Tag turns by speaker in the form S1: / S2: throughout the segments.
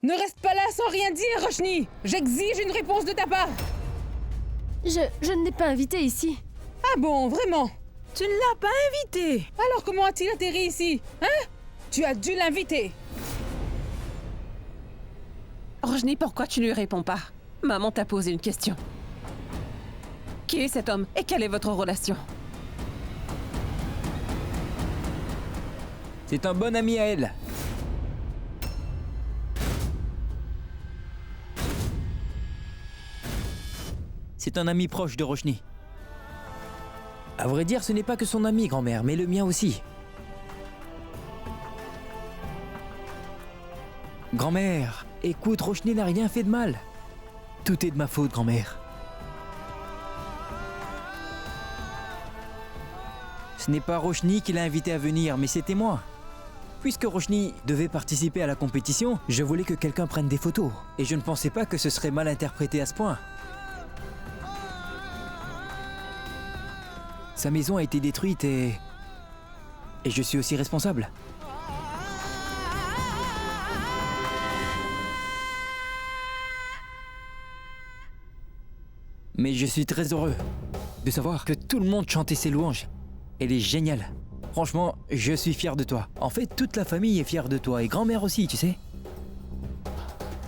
S1: Ne reste pas là sans rien dire, Roshni! J'exige une réponse de ta part!
S2: Je ne l'ai pas invité ici.
S1: Ah bon, vraiment?
S3: Tu ne l'as pas invité.
S1: Alors comment a-t-il atterri ici? Hein? Tu as dû l'inviter!
S3: Roshni, pourquoi tu ne lui réponds pas? Maman t'a posé une question. Qui est cet homme et quelle est votre relation?
S4: C'est un bon ami à elle. C'est un ami proche de Roshni. À vrai dire, ce n'est pas que son ami, grand-mère, mais le mien aussi. Grand-mère, écoute, Roshni n'a rien fait de mal. Tout est de ma faute, grand-mère. Ce n'est pas Roshni qui l'a invité à venir, mais c'était moi. Puisque Roshni devait participer à la compétition, je voulais que quelqu'un prenne des photos. Et je ne pensais pas que ce serait mal interprété à ce point. Sa maison a été détruite et je suis aussi responsable. Mais je suis très heureux de savoir que tout le monde chantait ses louanges. Elle est géniale. Franchement, je suis fier de toi. En fait, toute la famille est fière de toi et grand-mère aussi, tu sais.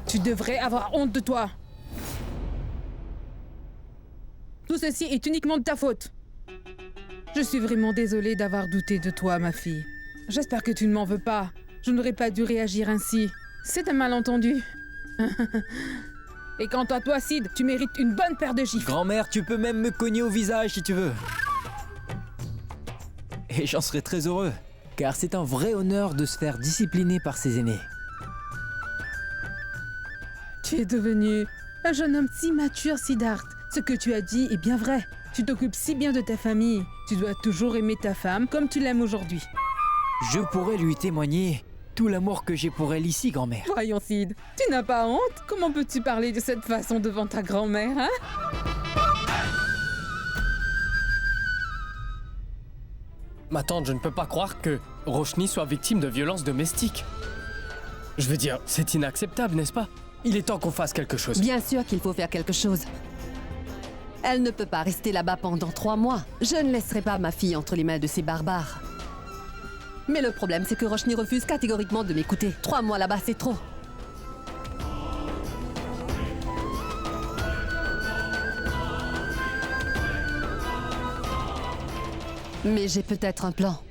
S1: Tu devrais avoir honte de toi! Tout ceci est uniquement de ta faute! Je suis vraiment désolée d'avoir douté de toi, ma fille. J'espère que tu ne m'en veux pas. Je n'aurais pas dû réagir ainsi. C'est un malentendu. Et quant à toi, Sid, tu mérites une bonne paire de gifles.
S4: Grand-mère, tu peux même me cogner au visage si tu veux. Et j'en serais très heureux, car c'est un vrai honneur de se faire discipliner par ses aînés.
S1: Tu es devenu un jeune homme si mature, Siddharth. Ce que tu as dit est bien vrai. Tu t'occupes si bien de ta famille. Tu dois toujours aimer ta femme comme tu l'aimes aujourd'hui.
S4: Je pourrais lui témoigner tout l'amour que j'ai pour elle ici, grand-mère.
S1: Voyons, Sid, tu n'as pas honte? Comment peux-tu parler de cette façon devant ta grand-mère, hein?
S5: Ma tante, je ne peux pas croire que Roshni soit victime de violences domestiques. Je veux dire, c'est inacceptable, n'est-ce pas? Il est temps qu'on fasse quelque chose.
S6: Bien sûr qu'il faut faire quelque chose. Elle ne peut pas rester là-bas pendant 3 mois. Je ne laisserai pas ma fille entre les mains de ces barbares. Mais le problème, c'est que Roshni refuse catégoriquement de m'écouter. 3 mois là-bas, c'est trop. Mais j'ai peut-être un plan.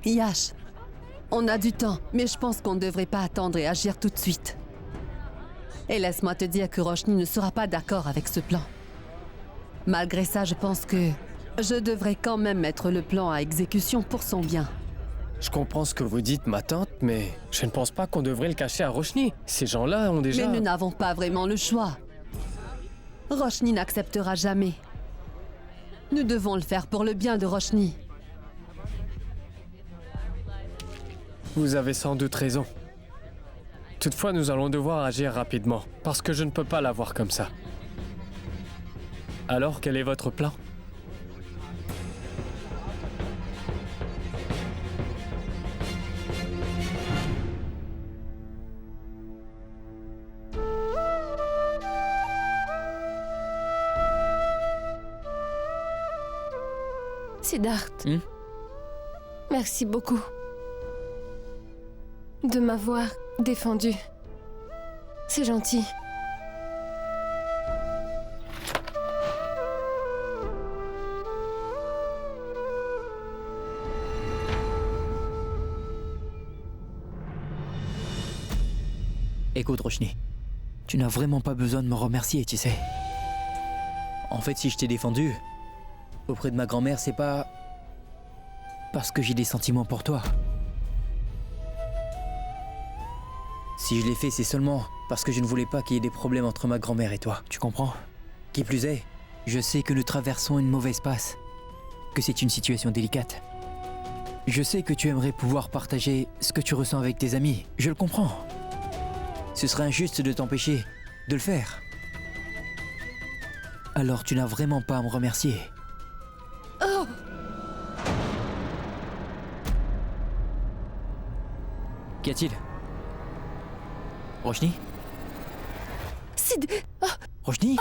S6: Yash, on a du temps, mais je pense qu'on ne devrait pas attendre et agir tout de suite. Et laisse-moi te dire que Roshni ne sera pas d'accord avec ce plan. Malgré ça, je pense que je devrais quand même mettre le plan à exécution pour son bien.
S5: Je comprends ce que vous dites, ma tante, mais je ne pense pas qu'on devrait le cacher à Roshni. Ces gens-là ont déjà...
S6: Mais nous n'avons pas vraiment le choix. Roshni n'acceptera jamais. Nous devons le faire pour le bien de Roshni.
S5: Vous avez sans doute raison. Toutefois, nous allons devoir agir rapidement, parce que je ne peux pas la voir comme ça. Alors, quel est votre plan?
S2: Siddharth, merci beaucoup de m'avoir défendu. C'est gentil.
S4: Écoute, Roshni, tu n'as vraiment pas besoin de me remercier, tu sais. En fait, si je t'ai défendu auprès de ma grand-mère, c'est pas parce que j'ai des sentiments pour toi. Si je l'ai fait, c'est seulement parce que je ne voulais pas qu'il y ait des problèmes entre ma grand-mère et toi, tu comprends? Qui plus est, je sais que nous traversons une mauvaise passe, que c'est une situation délicate. Je sais que tu aimerais pouvoir partager ce que tu ressens avec tes amis, je le comprends. Ce serait injuste de t'empêcher de le faire. Alors tu n'as vraiment pas à me remercier.
S2: Oh!
S4: Qu'y a-t-il? Roshni?
S2: Sid,
S4: Roshni?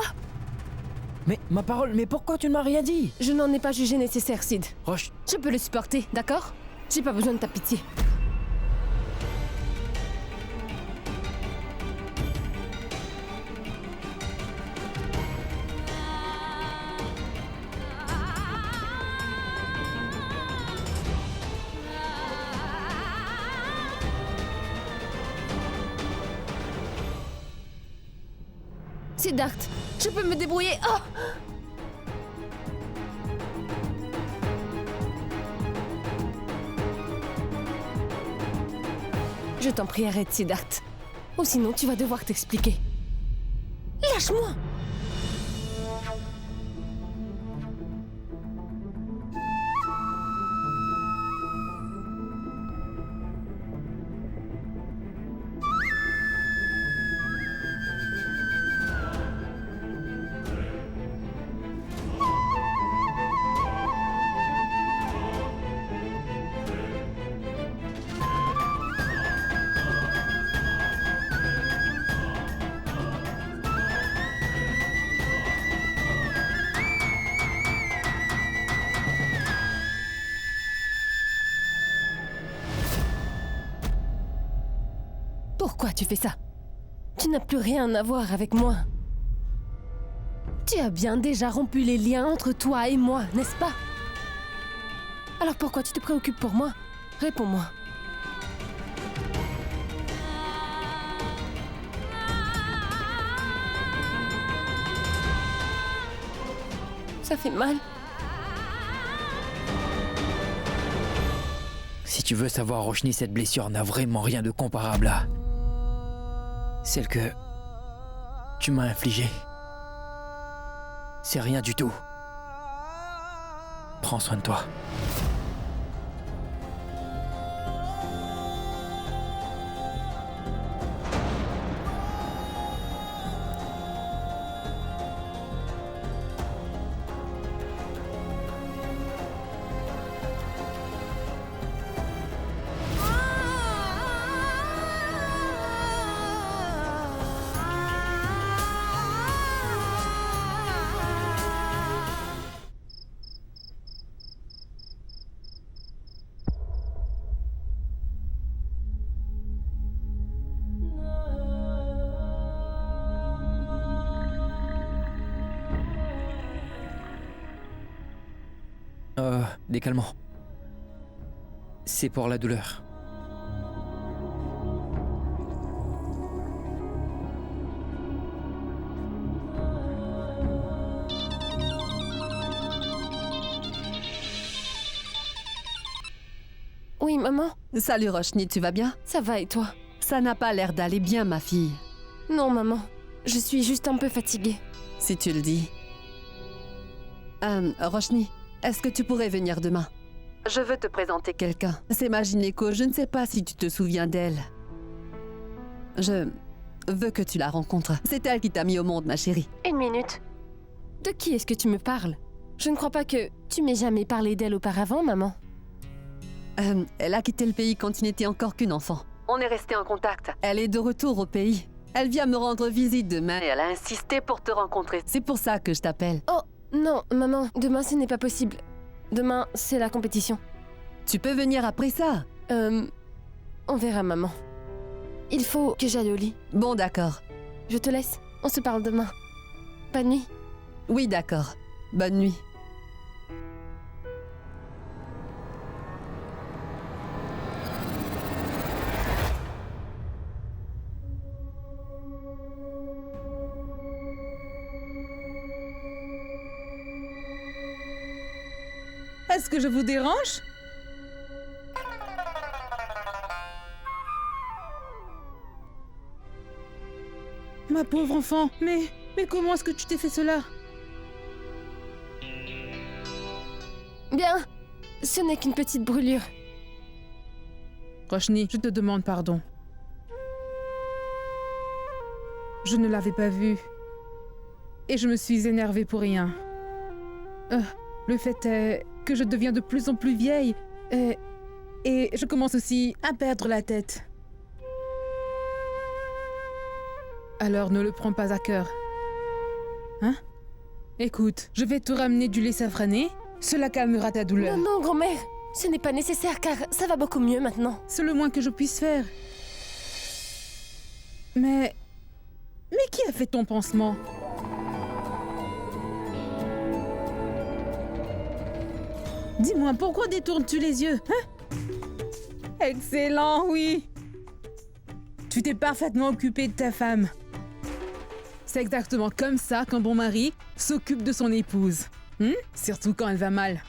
S4: Mais ma parole, mais pourquoi tu ne m'as rien dit?
S2: je n'en ai pas jugé nécessaire, Sid.
S4: Rosh...
S2: Je peux le supporter, d'accord? J'ai pas besoin de ta pitié. Siddharth, je peux me débrouiller. Oh! Je t'en prie, arrête, Siddharth. Ou sinon, tu vas devoir t'expliquer. Lâche-moi! Pourquoi tu fais ça? Tu n'as plus rien à voir avec moi. Tu as bien déjà rompu les liens entre toi et moi, n'est-ce pas? Alors pourquoi tu te préoccupes pour moi? Réponds-moi. Ça fait mal.
S4: Si tu veux savoir, Roshni, cette blessure n'a vraiment rien de comparable à celle que tu m'as infligée. C'est rien du tout. Prends soin de toi. Des calmants. C'est pour la douleur.
S2: Oui, maman?
S6: Salut Roshni, tu vas bien?
S2: Ça va et toi?
S6: Ça n'a pas l'air d'aller bien, ma fille.
S2: Non, maman. Je suis juste un peu fatiguée.
S6: Si tu le dis. Roshni, est-ce que tu pourrais venir demain? Je veux te présenter quelqu'un. C'est ma gynéco, je ne sais pas si tu te souviens d'elle. Je veux que tu la rencontres. C'est elle qui t'a mis au monde, ma chérie.
S2: Une minute. De qui est-ce que tu me parles? Je ne crois pas que tu m'aies jamais parlé d'elle auparavant, maman.
S6: Elle a quitté le pays quand tu n'étais encore qu'une enfant. On est resté en contact. Elle est de retour au pays. Elle vient me rendre visite demain et elle a insisté pour te rencontrer. C'est pour ça que je t'appelle.
S2: Oh, non, maman, demain ce n'est pas possible. Demain, c'est la compétition.
S6: Tu peux venir après ça.
S2: On verra, maman. Il faut que j'aille au lit.
S6: Bon, d'accord.
S2: Je te laisse. On se parle demain. Bonne nuit.
S6: Oui, d'accord. Bonne nuit.
S1: Est-ce que je vous dérange? Ma pauvre enfant, mais comment est-ce que tu t'es fait cela?
S2: Bien, ce n'est qu'une petite brûlure.
S1: Roshni, je te demande pardon. Je ne l'avais pas vu. Et je me suis énervée pour rien. Le fait est que je deviens de plus en plus vieille et je commence aussi à perdre la tête. Alors ne le prends pas à cœur. Hein? Écoute, je vais te ramener du lait safrané. Cela calmera ta douleur.
S2: Non, non, grand-mère. Ce n'est pas nécessaire car ça va beaucoup mieux maintenant.
S1: C'est le moins que je puisse faire. Mais qui a fait ton pansement? Dis-moi, pourquoi détournes-tu les yeux, hein? Excellent, oui. Tu t'es parfaitement occupé de ta femme. C'est exactement comme ça qu'un bon mari s'occupe de son épouse. Surtout quand elle va mal.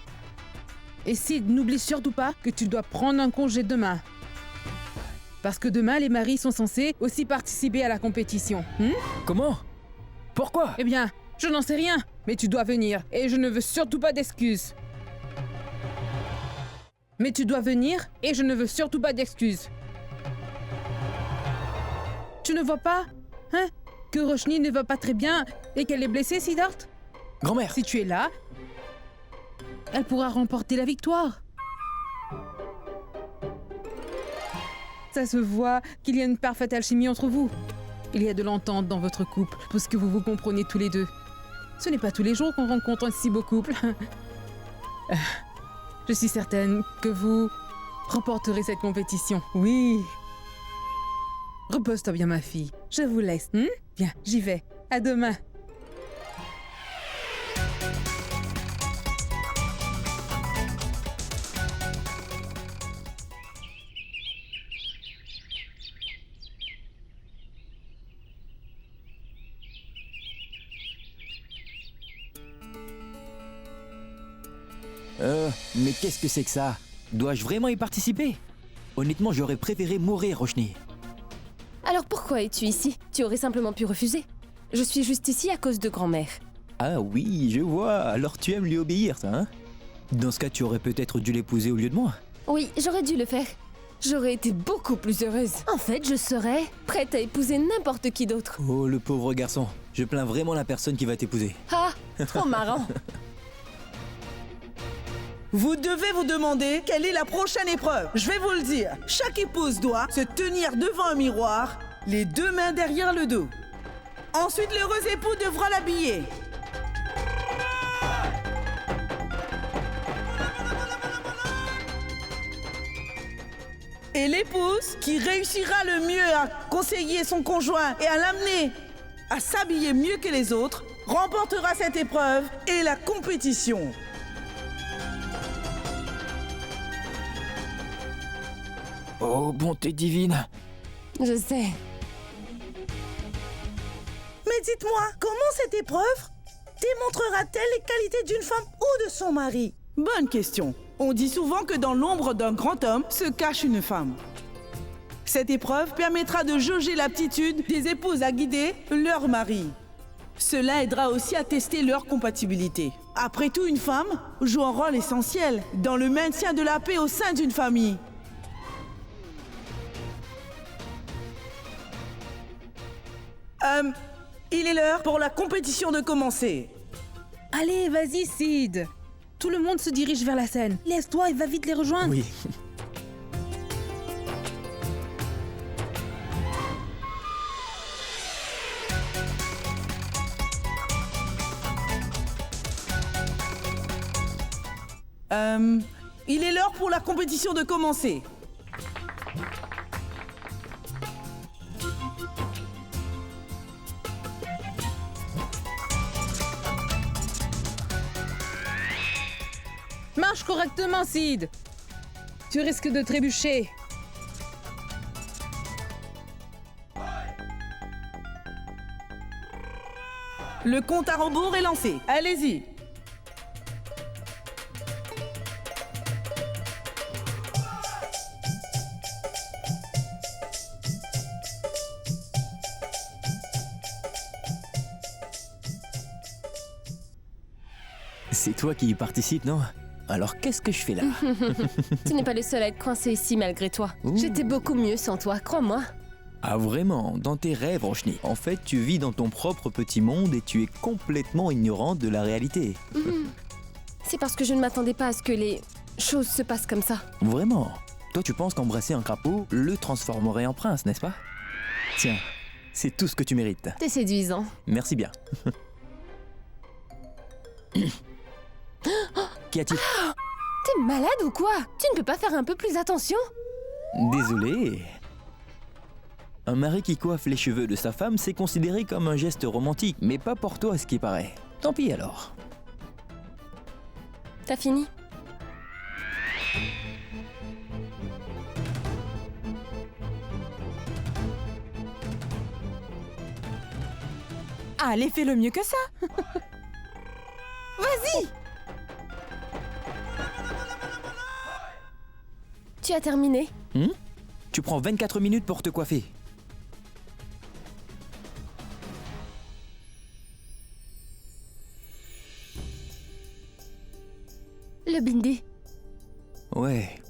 S1: Et Sid, n'oublie surtout pas que tu dois prendre un congé demain. Parce que demain, les maris sont censés aussi participer à la compétition.
S4: Comment? Pourquoi?
S1: Eh bien, je n'en sais rien, mais tu dois venir. Et je ne veux surtout pas d'excuses. Mais tu dois venir et je ne veux surtout pas d'excuses. Tu ne vois pas, hein, que Roshni ne va pas très bien et qu'elle est blessée, Siddharth?
S4: Grand-mère!
S1: Si tu es là, elle pourra remporter la victoire. Ça se voit qu'il y a une parfaite alchimie entre vous. Il y a de l'entente dans votre couple, puisque vous vous comprenez tous les deux. Ce n'est pas tous les jours qu'on rencontre un si beau couple. Je suis certaine que vous remporterez cette compétition. Oui. Repose-toi bien, ma fille. Je vous laisse. Bien, j'y vais. À demain.
S4: Mais qu'est-ce que c'est que ça? Dois-je vraiment y participer? Honnêtement, j'aurais préféré mourir, Roshni.
S2: Alors pourquoi es-tu ici? Tu aurais simplement pu refuser. Je suis juste ici à cause de grand-mère.
S4: Ah oui, je vois. Alors tu aimes lui obéir, ça, hein? Dans ce cas, tu aurais peut-être dû l'épouser au lieu de moi.
S2: Oui, j'aurais dû le faire. J'aurais été beaucoup plus heureuse. En fait, je serais prête à épouser n'importe qui d'autre.
S4: Oh, le pauvre garçon. Je plains vraiment la personne qui va t'épouser.
S2: Ah, trop marrant.
S7: Vous devez vous demander quelle est la prochaine épreuve. Je vais vous le dire. Chaque épouse doit se tenir devant un miroir, les deux mains derrière le dos. Ensuite, l'heureux époux devra l'habiller. Et l'épouse, qui réussira le mieux à conseiller son conjoint et à l'amener à s'habiller mieux que les autres, remportera cette épreuve et la compétition.
S4: Oh, bonté divine.
S2: Je sais.
S7: Mais dites-moi, comment cette épreuve démontrera-t-elle les qualités d'une femme ou de son mari? Bonne question. On dit souvent que dans l'ombre d'un grand homme se cache une femme. Cette épreuve permettra de jauger l'aptitude des épouses à guider leur mari. Cela aidera aussi à tester leur compatibilité. Après tout, une femme joue un rôle essentiel dans le maintien de la paix au sein d'une famille. Il est l'heure pour la compétition de commencer.
S1: Allez, vas-y, Sid. Tout le monde se dirige vers la scène. Laisse-toi et va vite les rejoindre.
S4: Oui.
S7: Il est l'heure pour la compétition de commencer.
S1: Marche correctement, Sid. Tu risques de trébucher.
S7: Le compte à rebours est lancé. Allez-y.
S4: C'est toi qui y participes, non? Alors qu'est-ce que je fais là?
S2: Tu n'es pas le seul à être coincé ici malgré toi.
S4: Ouh.
S2: J'étais beaucoup mieux sans toi, crois-moi.
S4: Ah vraiment? Dans tes rêves, Roshni. En fait, tu vis dans ton propre petit monde et tu es complètement ignorante de la réalité.
S2: C'est parce que je ne m'attendais pas à ce que les choses se passent comme ça.
S4: Vraiment? Toi, tu penses qu'embrasser un crapaud le transformerait en prince, n'est-ce pas? Tiens, C'est tout ce que tu mérites.
S2: T'es séduisant.
S4: Merci bien. Qu'y a-t-il?
S2: T'es malade ou quoi? Tu ne peux pas faire un peu plus attention?
S4: Désolé. Un mari qui coiffe les cheveux de sa femme, c'est considéré comme un geste romantique, mais pas pour toi à ce qui paraît. Tant pis alors.
S2: T'as fini?
S8: Allez, fais-le mieux que ça. Vas-y.
S2: Tu as terminé?
S4: Tu prends 24 minutes pour te coiffer.
S2: Le bindi.
S4: Ouais.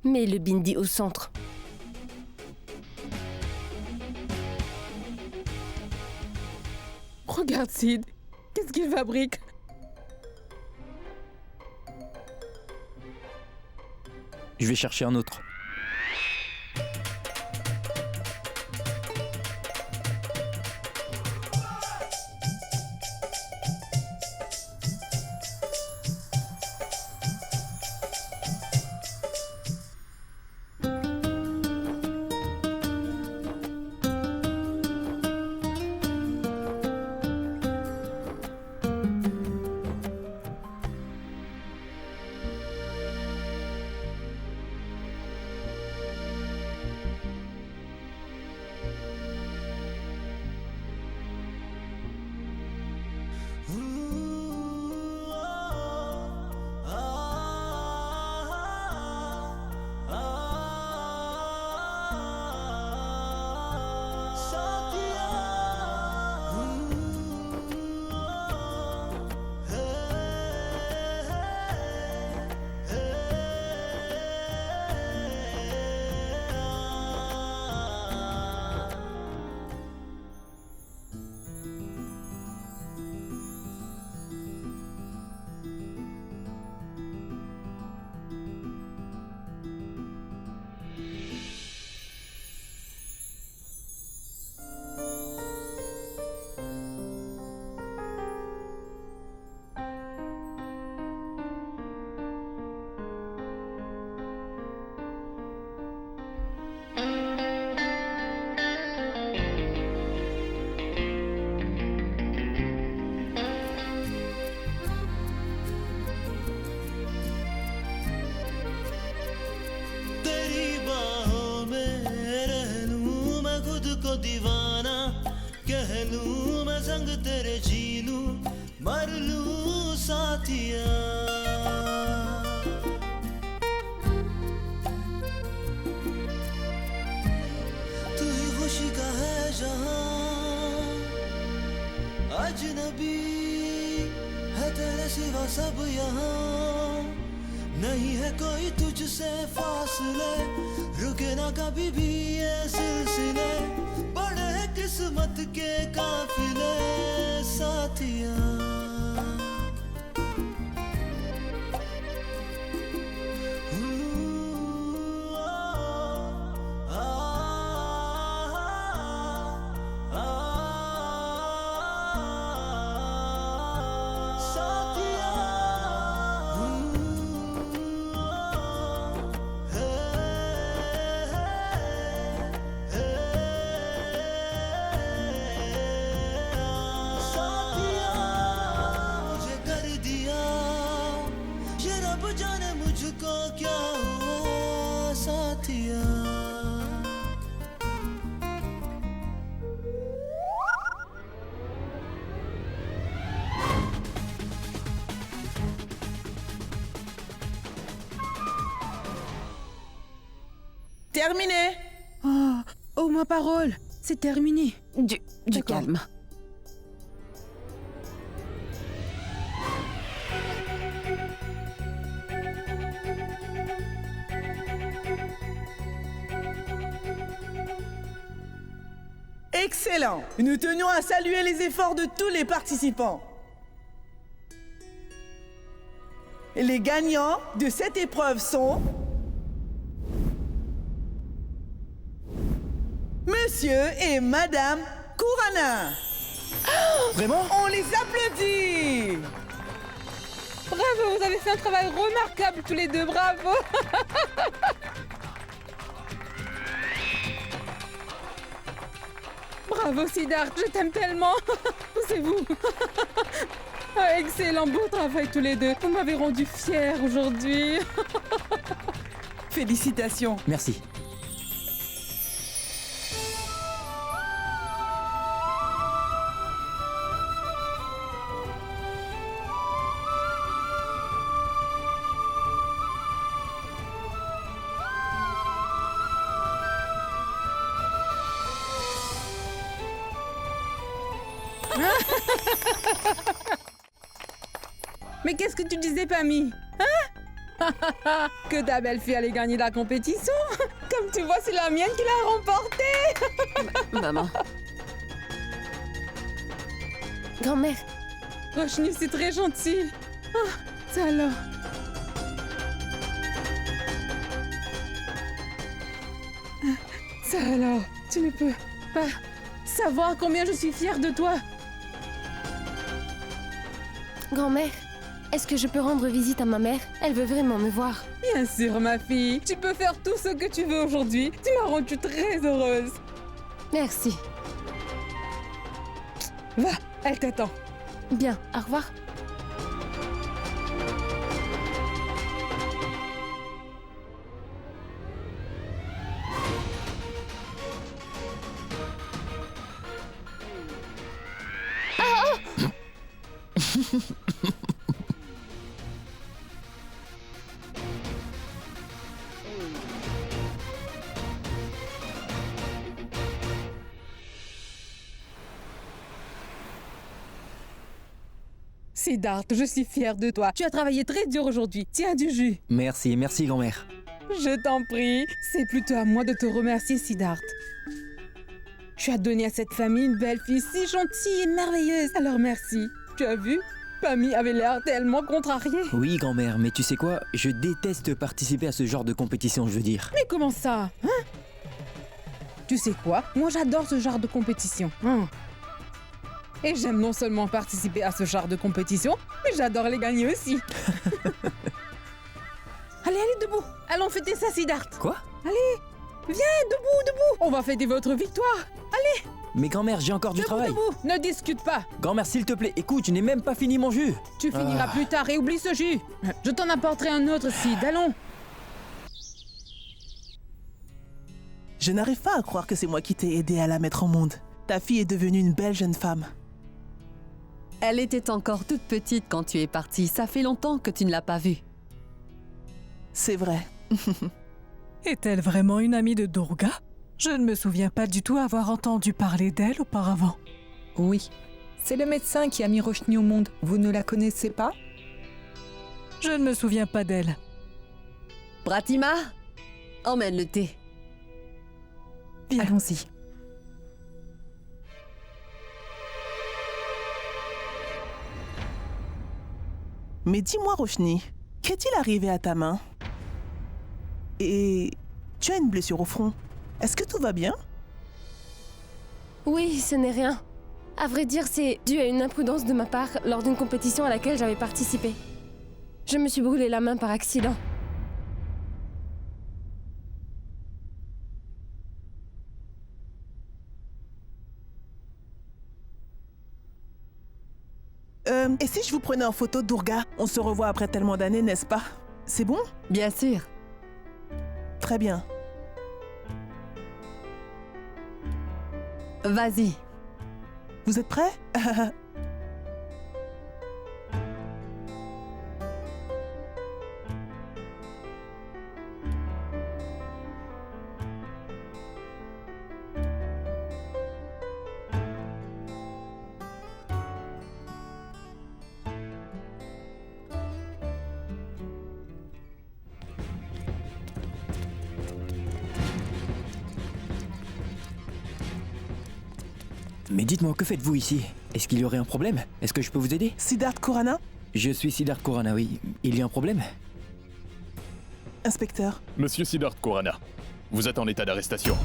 S2: Mets le bindi au centre.
S1: Regarde Sid, qu'est-ce qu'il fabrique?
S4: Je vais chercher un autre.
S9: दीवाना कह लूं मैं संग तेरे जी लूं मर लूं साथिया तू ही खुशी का है जहां अजनबी है तेरे सिवा सब यहाँ नहीं है कोई तुझसे फासले रुके ना कभी भी ये सिलसिले बड़े किस्मत के काफिले साथिया
S7: Terminé.
S1: Oh, ma parole, c'est terminé.
S3: Du
S1: D'accord.
S3: calme.
S7: Excellent. Nous tenions à saluer les efforts de tous les participants. Les gagnants de cette épreuve sont... Monsieur et Madame Kurana.
S4: Vraiment?
S7: On les applaudit.
S1: Bravo, vous avez fait un travail remarquable tous les deux, bravo. Bravo Siddharth, je t'aime tellement. C'est vous. Ah, excellent, beau travail tous les deux. Vous m'avez rendu fière aujourd'hui.
S7: Félicitations.
S4: Merci.
S1: Mais qu'est-ce que tu disais, Pammy? Hein? Que ta belle-fille allait gagner la compétition? Comme tu vois, c'est la mienne qui l'a remportée.
S3: Maman.
S2: Grand-mère,
S1: Roshni, c'est très gentil. Ah, ça alors. Ça alors, tu ne peux pas savoir combien je suis fière de toi.
S2: grand-mère, est-ce que je peux rendre visite à ma mère? Elle veut vraiment me voir.
S1: Bien sûr, ma fille. Tu peux faire tout ce que tu veux aujourd'hui. Tu m'as rendue très heureuse.
S2: Merci.
S1: Va, elle t'attend.
S2: Bien, au revoir.
S1: Siddharth, je suis fière de toi. Tu as travaillé très dur aujourd'hui. Tiens du jus.
S4: Merci, merci grand-mère.
S1: Je t'en prie. C'est plutôt à moi de te remercier, Siddharth. Tu as donné à cette famille une belle fille si gentille et merveilleuse. Alors merci. Tu as vu? Pammy avait l'air tellement contrariée.
S4: Oui grand-mère, mais tu sais quoi? Je déteste participer à ce genre de compétition, je veux dire.
S1: Mais comment ça? Hein? Tu sais quoi? Moi j'adore ce genre de compétition. Hein? Et j'aime non seulement participer à ce genre de compétition, mais j'adore les gagner aussi. Allez, allez, debout. Allons fêter ça, Siddharth.
S4: Quoi?
S1: Allez, viens, debout, debout. On va fêter votre victoire. Allez,
S4: Mais grand-mère, j'ai encore du
S1: debout,
S4: travail.
S1: debout. Ne discute pas.
S4: Grand-mère, s'il te plaît, écoute, je n'ai même pas fini mon jus.
S1: Tu finiras plus tard et oublie ce jus. Je t'en apporterai un autre, Sid. Allons.
S8: Je n'arrive pas à croire que c'est moi qui t'ai aidé à la mettre au monde. Ta fille est devenue une belle jeune femme.
S6: Elle était encore toute petite quand tu es partie. Ça fait longtemps que tu ne l'as pas vue.
S8: C'est vrai.
S10: Est-elle vraiment une amie de Durga? Je ne me souviens pas du tout avoir entendu parler d'elle auparavant.
S11: Oui, c'est le médecin qui a mis Roshni au monde. Vous ne la connaissez pas?
S10: Je ne me souviens pas d'elle.
S6: Pratima, emmène le thé.
S11: Allons-y.
S8: Mais dis-moi, Roshni, qu'est-il arrivé à ta main? Et tu as une blessure au front. Est-ce que tout va bien?
S2: Oui, ce n'est rien. À vrai dire, c'est dû à une imprudence de ma part lors d'une compétition à laquelle j'avais participé. Je me suis brûlé la main par accident.
S8: Et si je vous prenais en photo, Durga? On se revoit après tellement d'années, n'est-ce pas? C'est bon?
S6: Bien sûr.
S8: Très bien.
S6: Vas-y.
S8: Vous êtes prêts?
S4: Mais dites-moi, que faites-vous ici? Est-ce qu'il y aurait un problème? Est-ce que je peux vous aider?
S8: Siddharth Kurana,
S4: Je suis Siddharth Khurana, oui. Il y a un problème?
S8: Inspecteur,
S12: Monsieur Siddharth Khurana, vous êtes en état d'arrestation.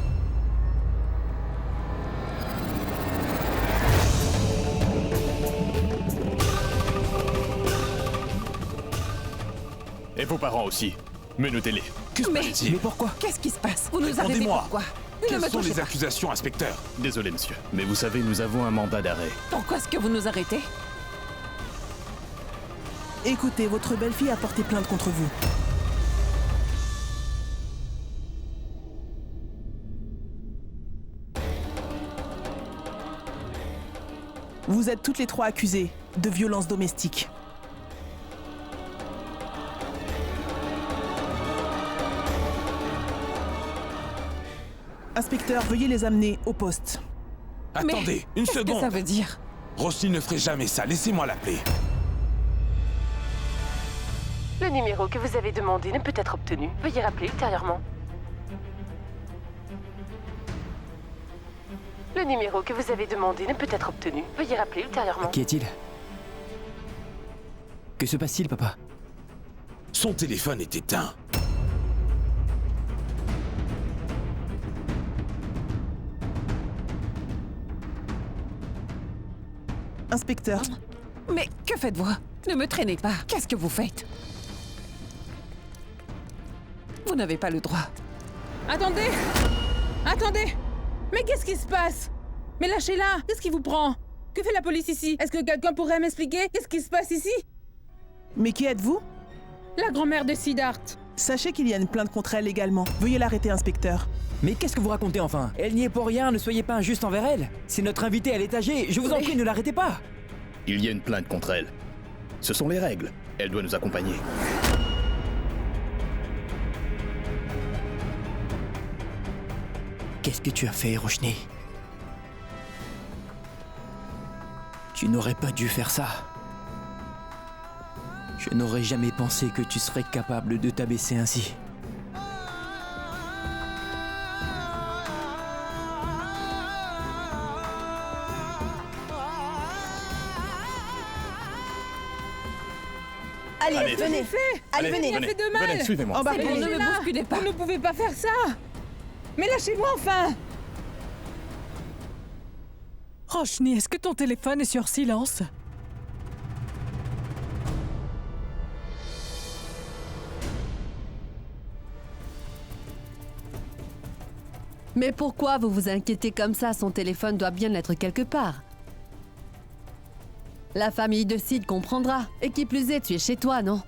S12: Et vos parents aussi. Menottez-les.
S13: Que se
S3: Mais-
S13: passe-t-il?
S4: Mais pourquoi?
S3: Qu'est-ce qui se passe? Vous nous arrêtez
S13: Répondez-moi.
S3: pourquoi? Ne
S13: Quelles
S3: me
S13: sont
S3: touchez
S13: les
S3: pas.
S13: accusations, inspecteur?
S12: Désolé, monsieur. Mais vous savez, nous avons un mandat d'arrêt.
S3: Pourquoi est-ce que vous nous arrêtez?
S8: écoutez, votre belle-fille a porté plainte contre vous. Vous êtes toutes les trois accusées de violence domestique. Inspecteur, veuillez les amener au poste.
S13: Attendez, une
S3: Qu'est-ce que
S13: seconde.
S3: ça veut dire?
S13: Roshni ne ferait jamais ça, laissez-moi l'appeler.
S2: Le numéro que vous avez demandé ne peut être obtenu. Veuillez rappeler ultérieurement. Le numéro que vous avez demandé ne peut être obtenu. Veuillez rappeler ultérieurement.
S4: Qu'y a-t-il? Que se passe-t-il, papa?
S13: Son téléphone est éteint.
S8: Inspecteur,
S3: Mais que faites-vous? Ne me traînez pas. Qu'est-ce que vous faites? Vous n'avez pas le droit.
S1: Attendez! Attendez! Mais qu'est-ce qui se passe? Mais lâchez-la! Qu'est-ce qui vous prend? Que fait la police ici? Est-ce que quelqu'un pourrait m'expliquer? Qu'est-ce qui se passe ici?
S8: mais qui êtes-vous?
S1: La grand-mère de Siddharth.
S8: Sachez qu'il y a une plainte contre elle également. Veuillez l'arrêter, inspecteur.
S4: Mais qu'est-ce que vous racontez enfin? Elle n'y est pour rien, ne soyez pas injuste envers elle. C'est notre invitée, elle est âgée. Je vous en prie, ne l'arrêtez pas.
S12: Il y a une plainte contre elle. Ce sont les règles. Elle doit nous accompagner.
S4: Qu'est-ce que tu as fait, Roshni? Tu n'aurais pas dû faire ça. Je n'aurais jamais pensé que tu serais capable de t'abaisser ainsi.
S12: Allez,
S1: Venez! Allez, venez!
S12: venez,
S1: fait de mal!
S12: venez, suivez-moi.
S8: Embarquez.
S1: C'est bon,
S3: Ne me
S1: lâchez-la.
S3: bousculez pas.
S1: Vous ne pouvez pas faire ça! Mais lâchez-moi enfin!
S10: Roshni, est-ce que ton téléphone est sur silence?
S6: Mais pourquoi vous vous inquiétez comme ça? Son téléphone doit bien être quelque part. La famille de Sid comprendra. Et qui plus est, tu es chez toi, non?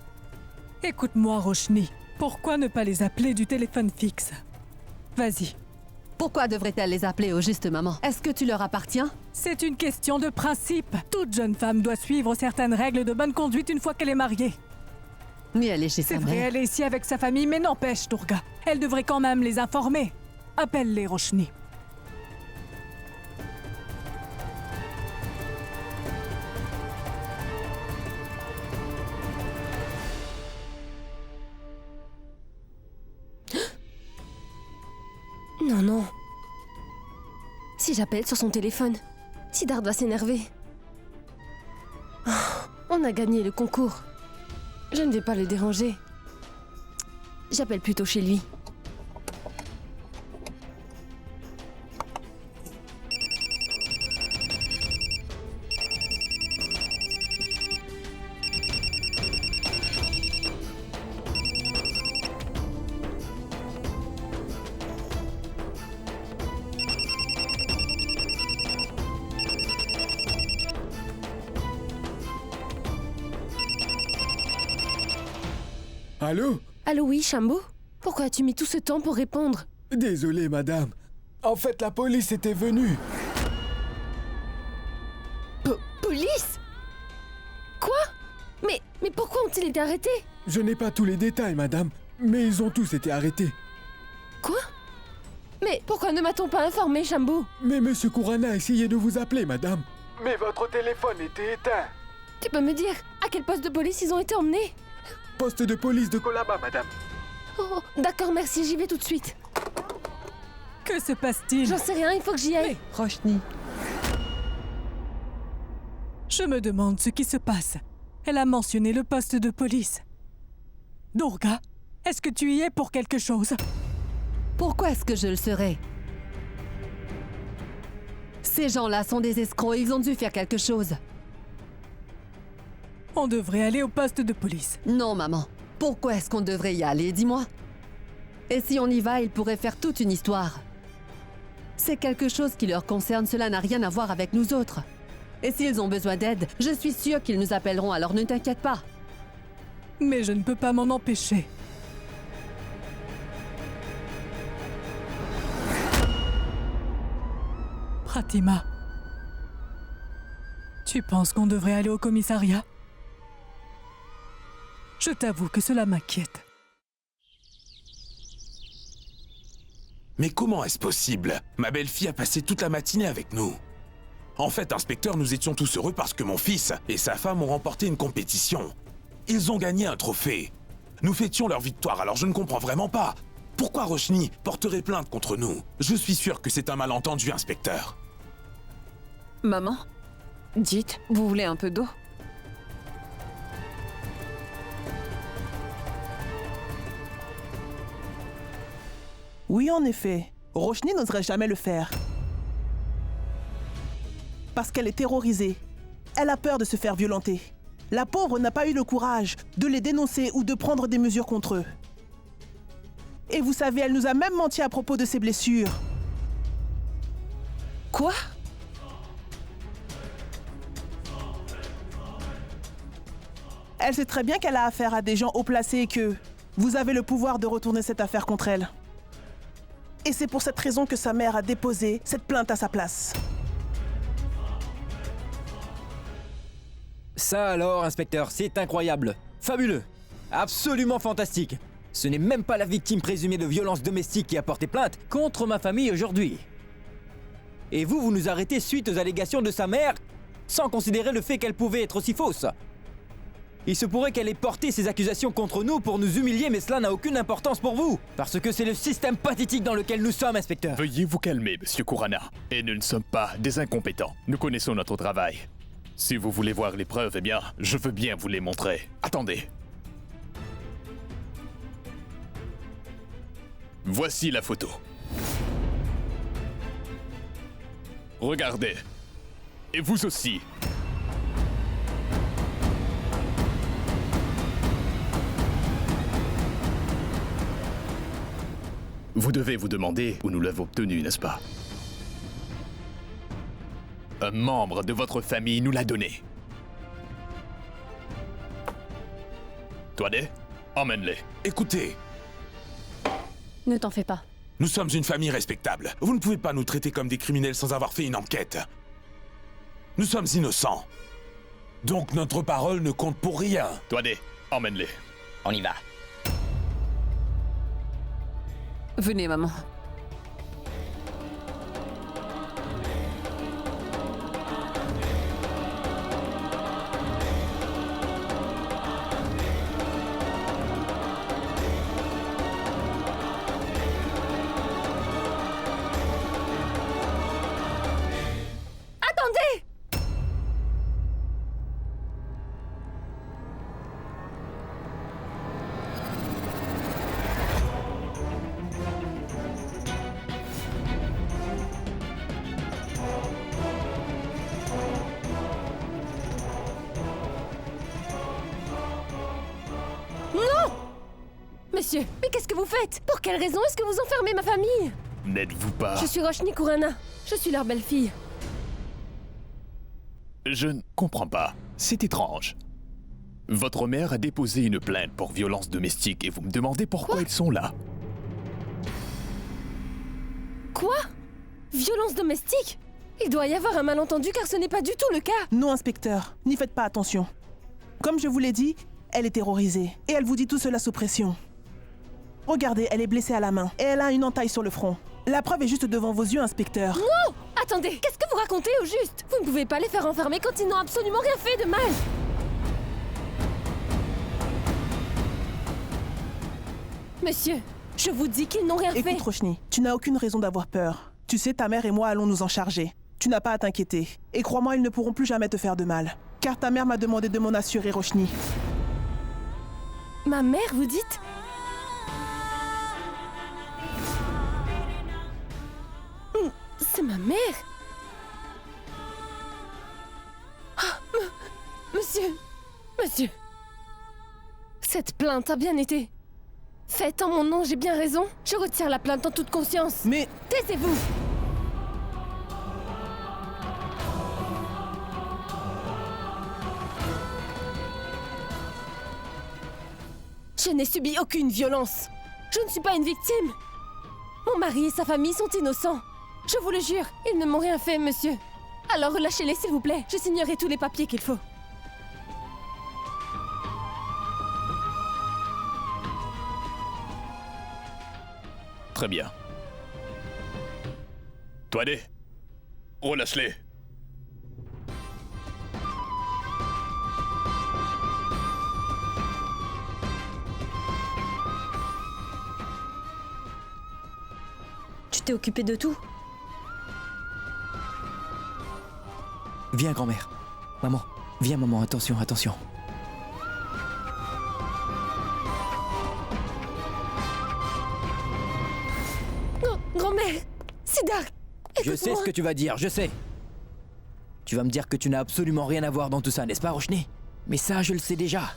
S10: Écoute-moi, Roshni. Pourquoi ne pas les appeler du téléphone fixe? Vas-y.
S6: Pourquoi devrait-elle les appeler au juste moment? Est-ce que tu leur appartiens?
S10: C'est une question de principe. Toute jeune femme doit suivre certaines règles de bonne conduite une fois qu'elle est mariée.
S6: Mais elle est chez
S10: C'est
S6: sa
S10: vrai,
S6: mère.
S10: elle est ici avec sa famille, mais n'empêche, Durga. Elle devrait quand même les informer. Appelle-les, Roshni.
S2: Non, non. Si j'appelle sur son téléphone, Siddharth va s'énerver. Oh, on a gagné le concours. Je ne vais pas le déranger. J'appelle plutôt chez lui.
S14: Allô?
S2: Allô, oui, Shambo? Pourquoi as-tu mis tout ce temps pour répondre?
S14: Désolé, madame. En fait, la police était venue.
S2: Police? Quoi? Mais pourquoi ont-ils été arrêtés?
S14: Je n'ai pas tous les détails, madame, mais ils ont tous été arrêtés.
S2: Quoi? Mais pourquoi ne m'a-t-on pas informé, Shambo?
S14: Mais monsieur Khurana a essayé de vous appeler, madame. Mais votre téléphone était éteint.
S2: Tu peux me dire à quel poste de police ils ont été emmenés?
S14: Poste de police de Colaba, madame.
S2: Oh, d'accord, merci, j'y vais tout de suite.
S10: Que se passe-t-il?
S2: J'en sais rien, il faut que j'y aille.
S6: Roshni.
S10: Je me demande ce qui se passe. Elle a mentionné le poste de police. Durga, est-ce que tu y es pour quelque chose?
S6: Pourquoi est-ce que je le serais? Ces gens-là sont des escrocs, ils ont dû faire quelque chose.
S10: On devrait aller au poste de police.
S6: Non, maman. Pourquoi est-ce qu'on devrait y aller, dis-moi? Et si on y va, ils pourraient faire toute une histoire. C'est quelque chose qui leur concerne, cela n'a rien à voir avec nous autres. Et s'ils ont besoin d'aide, je suis sûre qu'ils nous appelleront, alors ne t'inquiète pas.
S10: Mais je ne peux pas m'en empêcher. Pratima, tu penses qu'on devrait aller au commissariat? Je t'avoue que cela m'inquiète.
S13: Mais comment est-ce possible? Ma belle-fille a passé toute la matinée avec nous. En fait, inspecteur, nous étions tous heureux parce que mon fils et sa femme ont remporté une compétition. Ils ont gagné un trophée. Nous fêtions leur victoire, alors je ne comprends vraiment pas. Pourquoi Roshni porterait plainte contre nous? Je suis sûr que c'est un malentendu, inspecteur.
S3: Maman, dites, vous voulez un peu d'eau?
S8: Oui, en effet. Roshni n'oserait jamais le faire. Parce qu'elle est terrorisée. Elle a peur de se faire violenter. La pauvre n'a pas eu le courage de les dénoncer ou de prendre des mesures contre eux. Et vous savez, elle nous a même menti à propos de ses blessures.
S3: Quoi?
S8: Elle sait très bien qu'elle a affaire à des gens haut placés et que vous avez le pouvoir de retourner cette affaire contre elle. Et c'est pour cette raison que sa mère a déposé cette plainte à sa place.
S4: Ça alors, inspecteur, c'est incroyable. Fabuleux. Absolument fantastique. Ce n'est même pas la victime présumée de violences domestiques qui a porté plainte contre ma famille aujourd'hui. Et vous nous arrêtez suite aux allégations de sa mère, sans considérer le fait qu'elle pouvait être aussi fausse. Il se pourrait qu'elle ait porté ces accusations contre nous pour nous humilier, mais cela n'a aucune importance pour vous, parce que c'est le système pathétique dans lequel nous sommes, inspecteur.
S12: Veuillez vous calmer, monsieur Kurana. Et nous ne sommes pas des incompétents. Nous connaissons notre travail. Si vous voulez voir les preuves, eh bien, je veux bien vous les montrer. Attendez. Voici la photo. Regardez. Et vous aussi. Vous devez vous demander où nous l'avons obtenu, n'est-ce pas? Un membre de votre famille nous l'a donné. Toadé, emmène-les.
S13: Écoutez,
S2: Ne t'en fais pas.
S13: nous sommes une famille respectable. Vous ne pouvez pas nous traiter comme des criminels sans avoir fait une enquête. Nous sommes innocents. Donc notre parole ne compte pour rien.
S12: Toadé, emmène-les.
S15: On y va.
S3: Venez, maman.
S2: Attendez! Monsieur, mais qu'est-ce que vous faites? Pour quelle raison est-ce que vous enfermez ma famille?
S12: N'êtes-vous pas...
S2: Je suis Roshni Kurana. Je suis leur belle-fille.
S12: Je ne comprends pas. C'est étrange. Votre mère a déposé une plainte pour violence domestique et vous me demandez pourquoi ils sont là.
S2: Quoi? Violence domestique? Il doit y avoir un malentendu car ce n'est pas du tout le cas.
S8: Non, inspecteur, n'y faites pas attention. Comme je vous l'ai dit, elle est terrorisée et elle vous dit tout cela sous pression. Regardez, elle est blessée à la main et elle a une entaille sur le front. La preuve est juste devant vos yeux, inspecteur.
S2: Non! Attendez, qu'est-ce que vous racontez au juste? Vous ne pouvez pas les faire enfermer quand ils n'ont absolument rien fait de mal. Monsieur, je vous dis qu'ils n'ont rien fait.
S8: Écoute, Roshni, tu n'as aucune raison d'avoir peur. Tu sais, ta mère et moi allons nous en charger. Tu n'as pas à t'inquiéter. Et crois-moi, ils ne pourront plus jamais te faire de mal. Car ta mère m'a demandé de m'en assurer, Roshni.
S2: Ma mère, vous dites? C'est ma mère? Ah, Monsieur. Cette plainte a bien été faite en mon nom, j'ai bien raison. Je retire la plainte en toute conscience.
S8: Mais...
S2: Taisez-vous! Je n'ai subi aucune violence. Je ne suis pas une victime. Mon mari et sa famille sont innocents. Je vous le jure, ils ne m'ont rien fait, monsieur. Alors relâchez-les, s'il vous plaît. Je signerai tous les papiers qu'il faut.
S12: Très bien. Toadé, relâche-les.
S15: Tu t'es occupé de tout?
S4: Viens, grand-mère. Maman, viens, maman, attention.
S2: Grand-mère, Siddharth,
S4: Je sais ce que tu vas dire, je sais. Tu vas me dire que tu n'as absolument rien à voir dans tout ça, n'est-ce pas, Roshni? Mais ça, je le sais déjà.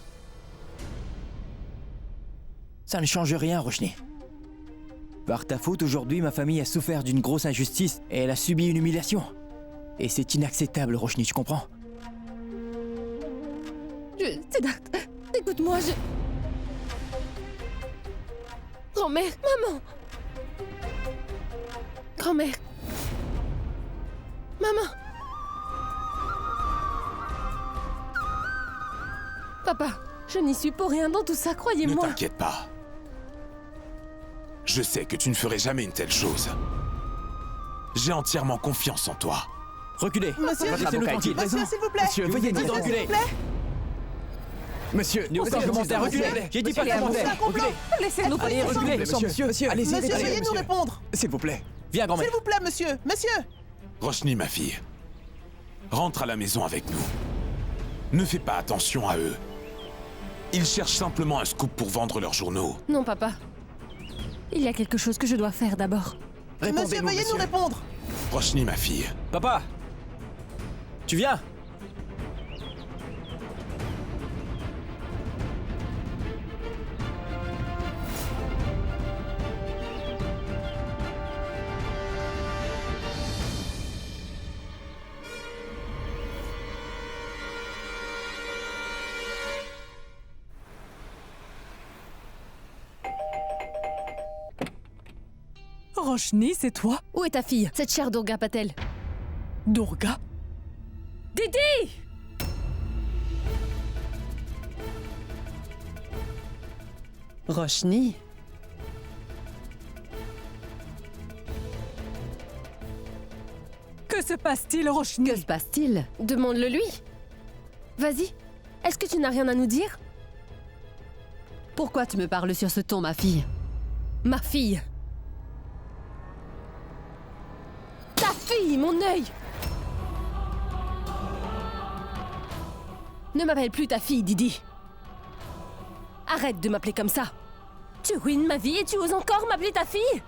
S4: Ça ne change rien, Roshni. Par ta faute, aujourd'hui, ma famille a souffert d'une grosse injustice et elle a subi une humiliation. Et c'est inacceptable, Roshni, tu comprends?
S2: Siddharth, écoute-moi, Grand-mère, maman. Grand-mère. Maman. Papa, je n'y suis pour rien dans tout ça,
S13: Ne
S2: croyez-moi.
S13: t'inquiète pas. Je sais que tu ne ferais jamais une telle chose. J'ai entièrement confiance en toi.
S4: Reculez.
S8: Monsieur,
S4: laissez-nous tranquille.
S8: Monsieur, s'il vous plaît.
S4: Monsieur, veuillez nous
S8: Monsieur, s'il
S4: reculer.
S8: vous plaît.
S4: Monsieur, reculez. J'ai dit pas de commentaire. Reculez.
S2: Laissez-nous
S4: Allez, reculez.
S14: Monsieur, allez-y,
S8: Monsieur,
S14: allez,
S8: veuillez nous répondre.
S14: S'il vous plaît.
S4: Viens, grand-mère.
S8: S'il vous plaît, monsieur. Monsieur.
S13: Roshni, ma fille, rentre à la maison avec nous. Ne fais pas attention à eux. Ils cherchent simplement un scoop pour vendre leurs journaux.
S2: Non, papa. Il y a quelque chose que je dois faire d'abord.
S8: Monsieur, veuillez nous répondre.
S13: Roshni, ma fille.
S4: Papa, tu viens?
S10: Roshni, c'est toi?
S2: Où est ta fille, cette chère Durga Patel?
S10: Durga?
S2: Didi!
S6: Roshni,
S10: Que se passe-t-il, Roshni?
S6: que se passe-t-il?
S2: Demande-le lui. Vas-y. Est-ce que tu n'as rien à nous dire?
S6: Pourquoi tu me parles sur ce ton, ma fille?
S2: Ma fille. Ta fille, mon œil! Ne m'appelle plus ta fille, Didi. Arrête de m'appeler comme ça. Tu ruines ma vie et tu oses encore m'appeler ta fille?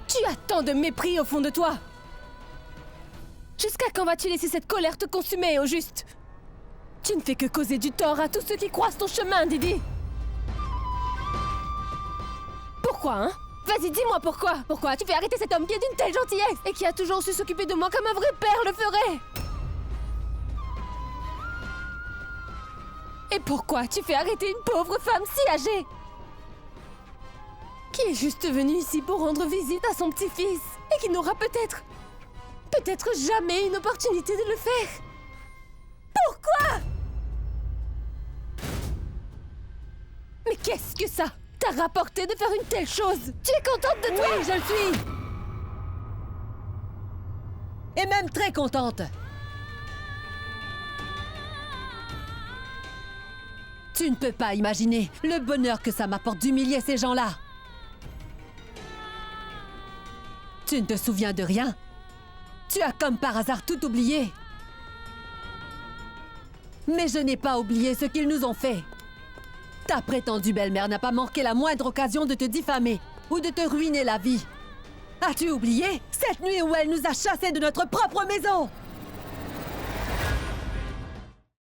S2: Tu as tant de mépris au fond de toi. Jusqu'à quand vas-tu laisser cette colère te consumer, au juste? Tu ne fais que causer du tort à tous ceux qui croisent ton chemin, Didi. Pourquoi, hein? Vas-y, dis-moi pourquoi. Pourquoi tu fais arrêter cet homme qui est d'une telle gentillesse et qui a toujours su s'occuper de moi comme un vrai père le ferait? Et pourquoi tu fais arrêter une pauvre femme si âgée qui est juste venue ici pour rendre visite à son petit-fils et qui n'aura peut-être jamais une opportunité de le faire? Pourquoi? Mais qu'est-ce que ça t'a rapporté de faire une telle chose? Tu es contente de toi?
S6: Oui, je le suis. Et même très contente. Tu ne peux pas imaginer le bonheur que ça m'apporte d'humilier ces gens-là. Tu ne te souviens de rien? Tu as comme par hasard tout oublié. Mais je n'ai pas oublié ce qu'ils nous ont fait. Ta prétendue belle-mère n'a pas manqué la moindre occasion de te diffamer ou de te ruiner la vie. As-tu oublié cette nuit où elle nous a chassés de notre propre maison?